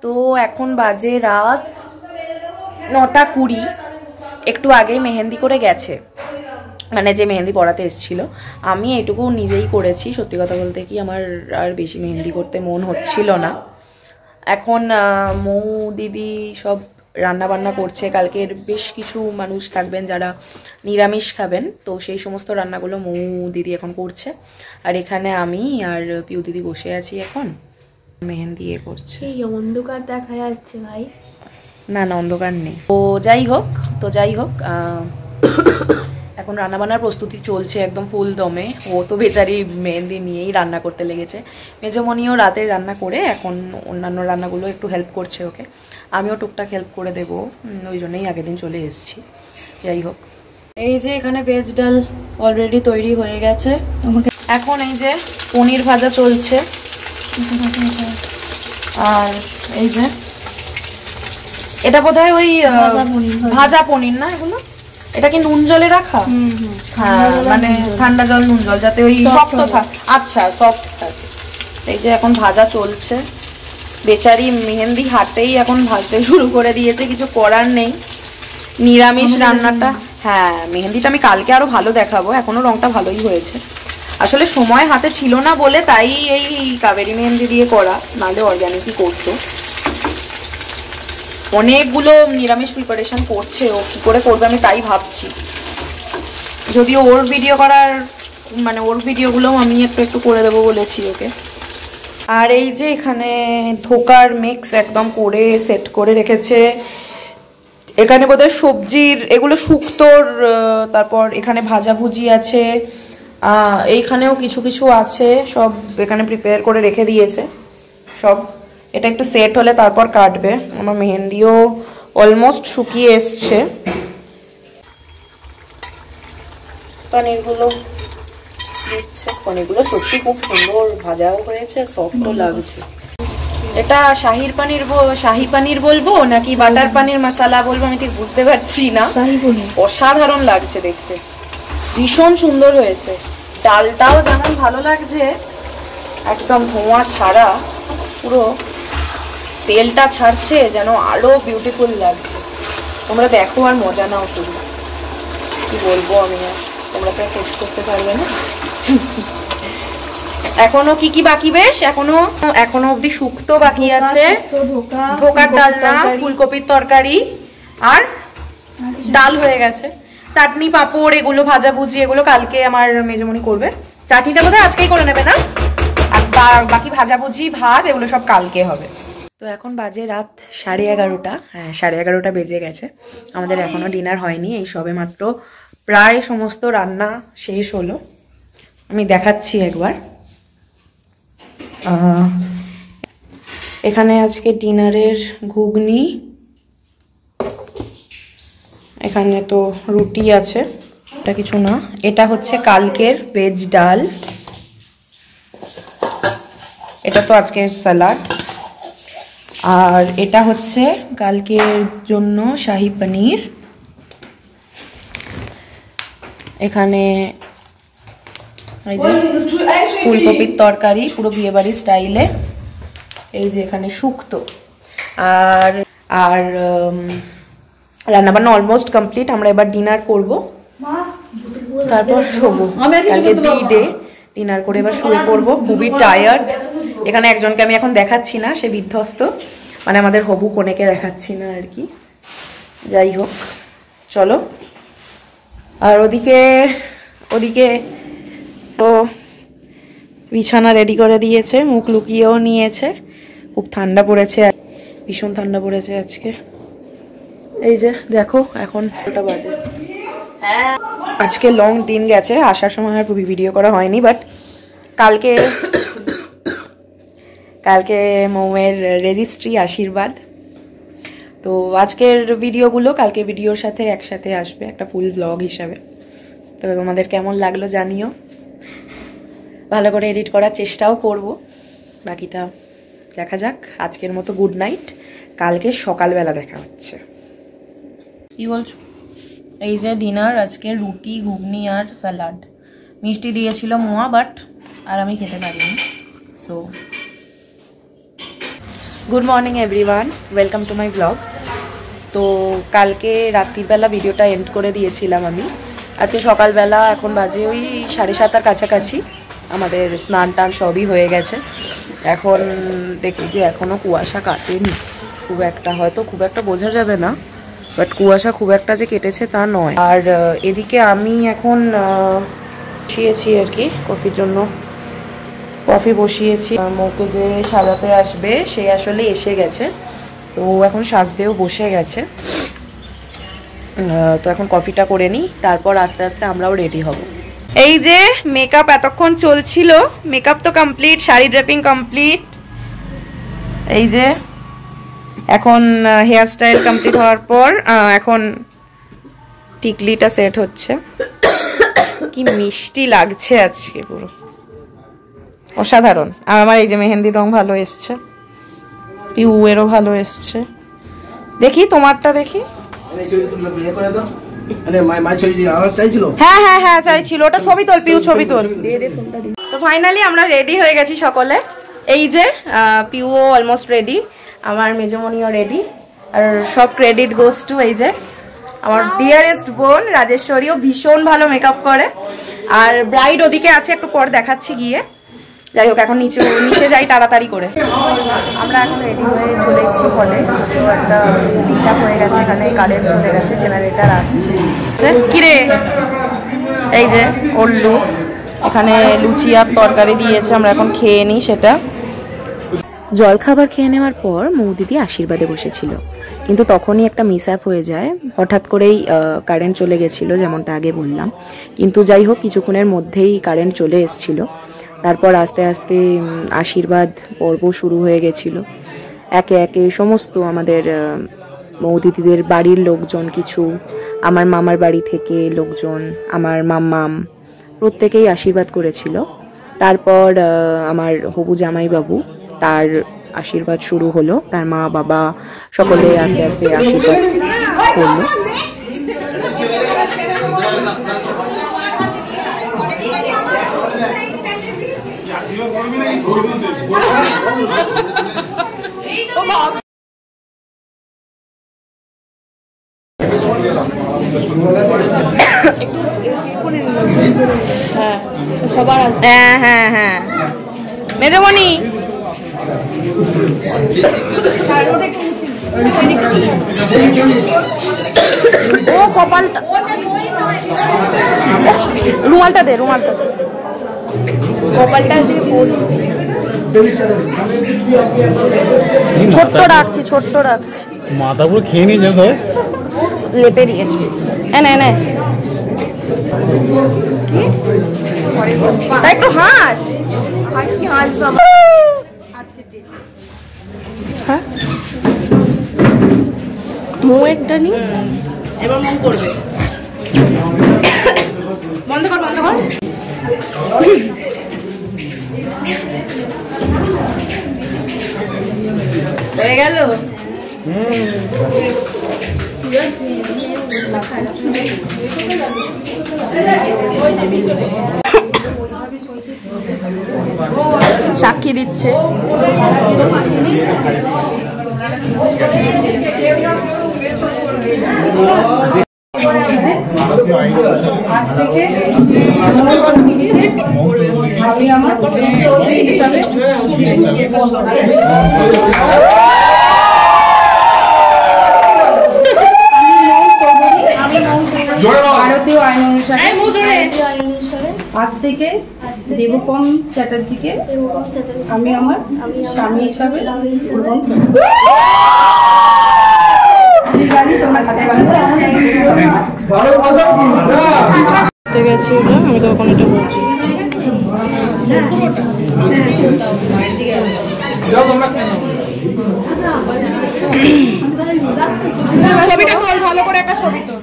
তো এখন বাজে রাত 9:20। একটু আগেই মেহেন্দি করে গেছে, মানে যে মেহেন্দি পড়াতে এসেছিল। আমি এটুকু নিজেই করেছি। সত্যি কথা বলতে কি আমার আর বেশি মেহেন্দি করতে মন হচ্ছিল না। এখন মৌ দিদি সব রান্না বান্না করছে। কালকের বেশ কিছু মানুষ থাকবেন যারা নিরামিষ খাবেন, তো সেই সমস্ত রান্নাগুলো মৌ দিদি এখন করছে। আর এখানে আমি আর পিউ দিদি বসে আছি, এখন মেহেন্দি করছে। এই অন্ধকার দেখা যাচ্ছে ভাই। না না, অন্ধকার নেই। তো যাই হোক এখন রান্নাবান্নার প্রস্তুতি চলছে একদম ফুল দমে। ও তো বেচারি মেহেন্দি নিয়েই রান্না করতে লেগেছে। মেজমণিও রাতে রান্না করে এখন অন্যান্য রান্নাগুলো একটু হেল্প করছে ওকে। আমিও টুকটাক হেল্প করে দেবো, ওই জন্যই আগের দিন চলে এসেছি। যাই হোক, এই যে এখানে ভেজ ডাল অলরেডি তৈরি হয়ে গেছে। এখন এই যে পনির ভাজা চলছে, আর এই যে এটা বোধহয় ওই ভাজা পনির না এগুলো? এটা কি নুন জলে রাখা? হ্যাঁ, মানে ঠান্ডা জল নুন জল, যাতে ওই শক্ত থাকে। আচ্ছা, সফট থাকে। এই যে এখন ভাজা চলছে। বেচারি মেহেন্দি হাতেই এখন ভাজতে শুরু করে দিয়েছে, কিছু করার নেই। নিরামিষ রান্নাটা, হ্যাঁ মেহেন্দিটা আমি কালকে আরো ভালো দেখাবো, এখনো রংটা ভালোই হয়েছে। আসলে সময় হাতে ছিল না বলে তাই এই কাবেরি মেহেন্দি দিয়ে করা, নাহলে অর্গানিকই করতো। অনেকগুলো নিরামিষ প্রিপারেশন করছে, ও কি করে করবে আমি তাই ভাবছি। যদিও ওর ভিডিও করার, মানে ওর ভিডিওগুলো আমি একটু করে দেবো বলেছি ওকে। আর এই যে এখানে ধোকার মিক্স একদম করে সেট করে রেখেছে। এখানে বোধহয় সবজির এগুলো শুক্তোর, তারপর এখানে ভাজাভুজি আছে, এইখানেও কিছু কিছু আছে, সব এখানে প্রিপেয়ার করে রেখে দিয়েছে সব। এটা একটু সেট হলে তারপর কাটবে। আমার মেহেন্দিও অলমোস্ট শুকিয়ে এসছে। পনিরগুলো দিচ্ছে, পনিরগুলো সত্যি খুব সুন্দর ভাজাও হয়েছে, সফটও লাগছে। এটা শাহি পানির বলবো নাকি বাটার পানির মশলা বলবো আমি ঠিক বুঝতে পারছি না। অসাধারণ লাগছে দেখতে, ভীষণ সুন্দর হয়েছে। ডালটাও যেমন ভালো লাগছে, একদম ধোঁয়া ছাড়া, পুরো তেলটা ছাড়ছে, যেন আরো বিউটিফুল লাগছে। তোমরা দেখো আর মজা নাও শুধু। কি বলবো আমি, আর তোমরা তো টেস্ট করতে পারবে না। এখনো কি কি বাকি, বেশ এখনো অব্দি শুক্তো বাকি আছে, ধোকার ডালনা, ফুলকপির তরকারি, আর ডাল হয়ে গেছে। চাটনি পাঁপড় এগুলো ভাজাভুজি এগুলো কালকে আমার মেজমণি করবে। চাটনিটা বোধহয় আজকেই করে নেবে না, আর বাকি ভাজাভুজি ভাত এগুলো সব কালকে হবে। তো এখন বাজে রাত 11:30। হ্যাঁ, 11:30 বেজে গেছে। আমাদের এখনো ডিনার হয়নি, এই সবে মাত্র প্রায় সমস্ত রান্না শেষ হলো। আমি দেখাচ্ছি একবার। এখানে আজকে ডিনারের ঘুগনি, এখানে তো রুটি আছে, এটা কিছু না। এটা হচ্ছে কালকের ভেজ ডাল, এটা তো আজকে স্যালাড, আর এটা হচ্ছে কালকের জন্য শাহি পনির। এখানে এই যে ফুলকপির তরকারি পুরো বিয়েবাড়ির স্টাইলে। এই যে এখানে শুক্তো, আর আর রান্নাবান্না অলমোস্ট কমপ্লিট। আমরা এবার ডিনার করব, তারপর শোবো। কালকে ডে ডিনার করে এবার শুয়ে পড়বো, খুবই টায়ার্ড। এখানে একজনকে আমি এখন দেখাচ্ছি না, সে বিধ্বস্ত, মানে আমাদের হবু কনেকে দেখাচ্ছি না আর কি। যাই হোক, চলো। আর ওদিকে তো বিছানা রেডি করে দিয়েছে, মুখ লুকিয়েও নিয়েছে। খুব ঠান্ডা পড়েছে, ভীষণ ঠান্ডা পড়েছে আজকে। এই যে দেখো এখন 2টা বাজে। আজকে লং দিন গেছে, আসার সময় আর ভিডিও করা হয়নি, বাট কালকে মৌয়ের রেজিস্ট্রি আশীর্বাদ। তো আজকের ভিডিওগুলো কালকে ভিডিওর সাথে একসাথে আসবে একটা ফুল ব্লগ হিসাবে। তো তোমাদের কেমন লাগলো জানিও, ভালো করে এডিট করার চেষ্টাও করব। বাকিটা দেখা যাক। আজকের মতো গুড নাইট, কালকে সকালবেলা দেখা হচ্ছে। কি বলছো? এই যে ডিনার আজকে রুটি, ঘুগনি আর স্যালাড। মিষ্টি দিয়েছিল মোয়া, বাট আর আমি খেতে পারিনি। So good morning everyone, welcome to my blog. তো কালকে রাত্রিবেলা ভিডিওটা এন্ড করে দিয়েছিলাম আমি। আজকে সকালবেলা এখন বাজে ওই 7:30 কাছাকাছি। আমাদের স্নান টান সবই হয়ে গেছে। এখন দেখি যে এখনও কুয়াশা কাটেনি খুব একটা, হয়তো খুব একটা বোঝা যাবে না, বাট কুয়াশা খুব একটা যে কেটেছে তা নয়। আর এদিকে আমি এখন বসিয়েছি আর কি কফির জন্য, কফি বসিয়েছি। মৌকে যে সাজাতে আসবে সে আসলে এসে গেছে, তো এখন সাজতেও বসে গেছে। তো এখন কফিটা করে নিই, তারপর আস্তে আস্তে আমরাও রেডি হব। এই যে মেকআপ এতক্ষণ চলছিল, মেকআপ তো কমপ্লিট, শাড়ি ড্রেপিং কমপ্লিট। এই যে এখন হেয়ার স্টাইল কমপ্লিট হওয়ার পর এখন টিকলিটা সেট হচ্ছে। কি মিষ্টি লাগছে আজকে, পুরো অসাধারণ। আর আমার এই যে মেহেন্দির রং ভালো এসছে, পিউয়েরও ভালো এসছে। দেখি তোমারটা দেখি। হ্যাঁ হ্যাঁ হ্যাঁ চাইছিল, ওটা ছবি তোল পিউ, ছবি তোল। তো ফাইনালি আমরা রেডি হয়ে গেছি সকলে। এই যে পিউও অলমোস্ট রেডি, আমার মেজমনিও রেডি। আর সব ক্রেডিট গোস টু এই যে আমার ডিয়ারেস্ট বোন রাজেশ্বরীও ভীষণ ভালো মেকআপ করে। আর ব্রাইড ওদিকে আছে, একটু পর দেখাচ্ছি গিয়ে। যাই হোক এখন নিচে যাই তাড়াতাড়ি করে। আমরা এখন রেডি হয়ে চলে এসেছি হলে। তো একটা পিকআপ হয়ে গেছে, এখানে কারেন্ট চলে গেছে, জেনারেটার আসছে। কিরে এই যে ওর লুক, এখানে লুচি আর তরকারি দিয়েছে, আমরা এখন খেয়ে নিই সেটা। জলখাবার খেয়ে নেওয়ার পর মৌদিদি আশীর্বাদে বসেছিল, কিন্তু তখনই একটা মিসঅ্যাপ হয়ে যায়। হঠাৎ করেই কারেন্ট চলে গেছিলো, যেমনটা আগে বললাম। কিন্তু যাই হোক কিছুক্ষণের মধ্যেই কারেন্ট চলে এসেছিলো। তারপর আস্তে আস্তে আশীর্বাদ পর্ব শুরু হয়ে গেছিল। একে একে সমস্ত আমাদের মৌদিদিদের বাড়ির লোকজন, কিছু আমার মামার বাড়ি থেকে লোকজন, আমার মাম্মাম, প্রত্যেকেই আশীর্বাদ করেছিল। তারপর আমার হবু জামাইবাবু, তার আশীর্বাদ শুরু হলো। তার মা বাবা সকলে আস্তে আস্তে আশীর্বাদ করলো। হ্যাঁ হ্যাঁ হ্যাঁ মেজমণি ও কপালটা, রুমালটা দে, রুমালটা কপালটা দিয়ে ছোট্ট রাখছি, ছোট্ট রাখছি। মাথা পুরো খেয়ে নিয়ে যেত, লেপে দিয়েছি। এনে তাই একটু হাস, মুয়েরটা নি, এবার মন করবে। বন্ধ কর, বন্ধ কর। হয়ে গেল। সাক্ষী দিচ্ছে। ভারতীয় আইন অনুসারে আজ থেকে দেবপম চ্যাটার্জিকে আমি আমার স্বামী হিসাবে গ্রহণ করি। আমি তো ওখানে বলছি ছবিটা তোল, ভালো করে একটা ছবি তোল।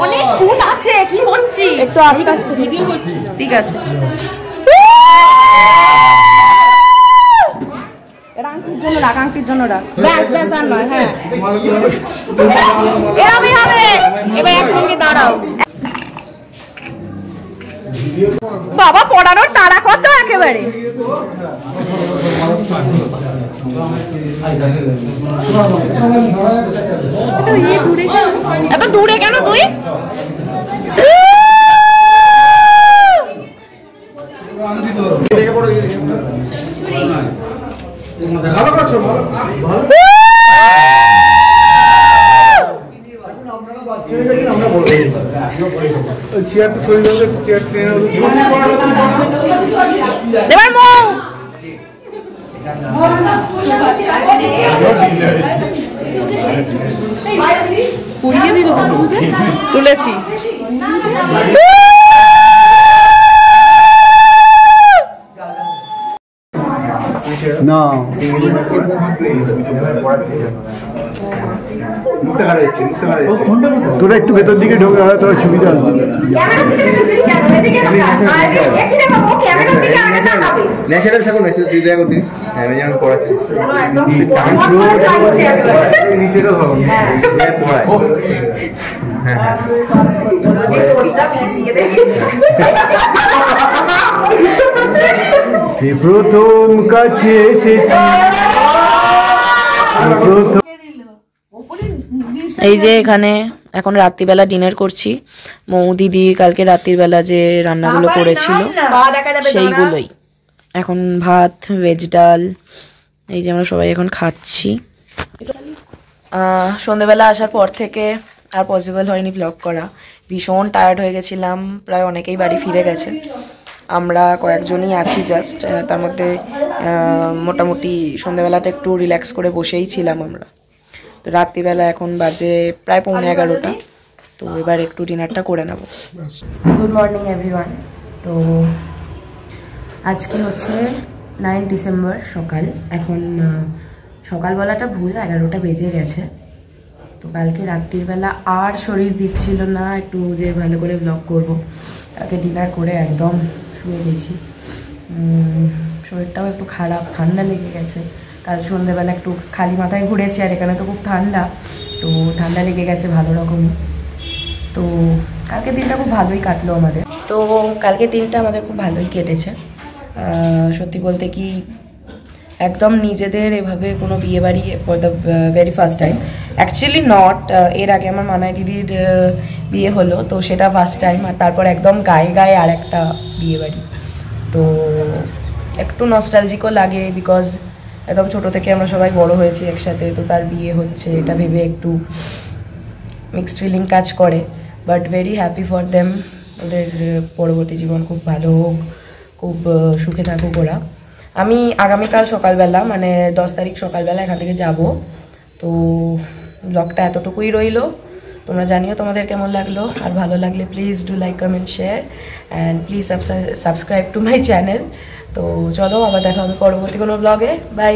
অনেক ফুল আছে, কি করছিস? একটু আস্তে আস্তে ভিডিও করছি। ঠিক আছে। আংটির জন্য রাখ, আংটির জন্য রাখ, ব্যাস ব্যাস আর নয়। হ্যাঁ এরমই হবে। এবার একসঙ্গে দাঁড়াও। বাবা পড়ানোর তাড়া কত একেবারে। এত দূরে কেন তুই? ভালো করছো, ভালো। চেয়ারটা ছড়িয়ে দেবে, চেয়ার ট্রেনে এবার মো পুড়িয়ে দিল, তুলেছি। না তোরা একটু ভেতর দিকে ঢোকে, তোরা ছবিটা আসবে। ন্যাচারাল থাকো, ন্যাচারাল তুই দেখা করবি। হ্যাঁ আমি যেন পড়াচ্ছিস নিচেটা ধরো পড়ায়। হ্যাঁ হ্যাঁ প্রথম কাছে এসেছি। এই যে এখানে এখন রাত্রিবেলা ডিনার করছি। মৌ দিদি কালকে রাত্রিবেলা যে রান্নাগুলো করেছিল সেইগুলোই। এখন ভাত, ভেজ ডাল, এই যে আমরা সবাই এখন খাচ্ছি। সন্ধেবেলা আসার পর থেকে আর পসিবল হয়নি ব্লগ করা। ভীষণ টায়ার্ড হয়ে গেছিলাম, প্রায় অনেকেই বাড়ি ফিরে গেছে, আমরা কয়েকজনই আছি জাস্ট। তার মধ্যে মোটামুটি সন্ধেবেলাটা একটু রিল্যাক্স করে বসেই ছিলাম আমরা। তো রাত্রিবেলা এখন বাজে প্রায় 11:15। তো এবার একটু ডিনারটা করে নেব। Good morning everyone. তো আজকে হচ্ছে 9 ডিসেম্বর সকাল। এখন সকালবেলাটা ভুল 11টা বেজে গেছে। তো কালকে রাত্রিবেলা আর শরীর দিচ্ছিল না একটু যে ভালো করে ব্লগ করব। কালকে ডিনার করে একদম শুয়ে গেছি। শরীরটাও একটু খারাপ, ঠান্ডা লেগে গেছে। কাল সন্ধ্যেবেলা একটু খালি মাথায় ঘুরেছি, আর এখানে তো খুব ঠান্ডা, তো ঠান্ডা লেগে গেছে ভালো রকমই। তো কালকে দিনটা খুব ভালোই কাটলো আমাদের। তো কালকে দিনটা আমাদের খুব ভালোই কেটেছে। সত্যি বলতে কি একদম নিজেদের এভাবে কোনো বিয়ে বাড়ি for the very first time, actually not, এর আগে আমার মানাই দিদির বিয়ে হলো, তো সেটা ফার্স্ট টাইম। আর তারপর একদম গায়ে গায়ে আর একটা বিয়ে বাড়ি। তো একটু নস্টালজিকও লাগে, বিকজ একদম ছোটো থেকে আমরা সবাই বড় হয়েছি একসাথে। তো তার বিয়ে হচ্ছে এটা ভেবে একটু মিক্সড ফিলিং কাজ করে, but very happy for them. ওদের পরবর্তী জীবন খুব ভালো হোক, খুব সুখে থাকুক ওরা। আমি আগামীকাল সকালবেলা মানে 10 তারিখ সকালবেলা এখান থেকে যাব। তো ব্লগটা এতটুকুই রইলো। তোমরা জানিও তোমাদের কেমন লাগলো, আর ভালো লাগলে please do like, comment, share and please subscribe to my channel. তো চলো আবার দেখা হবে পরবর্তী কোনো ব্লগে। বাই।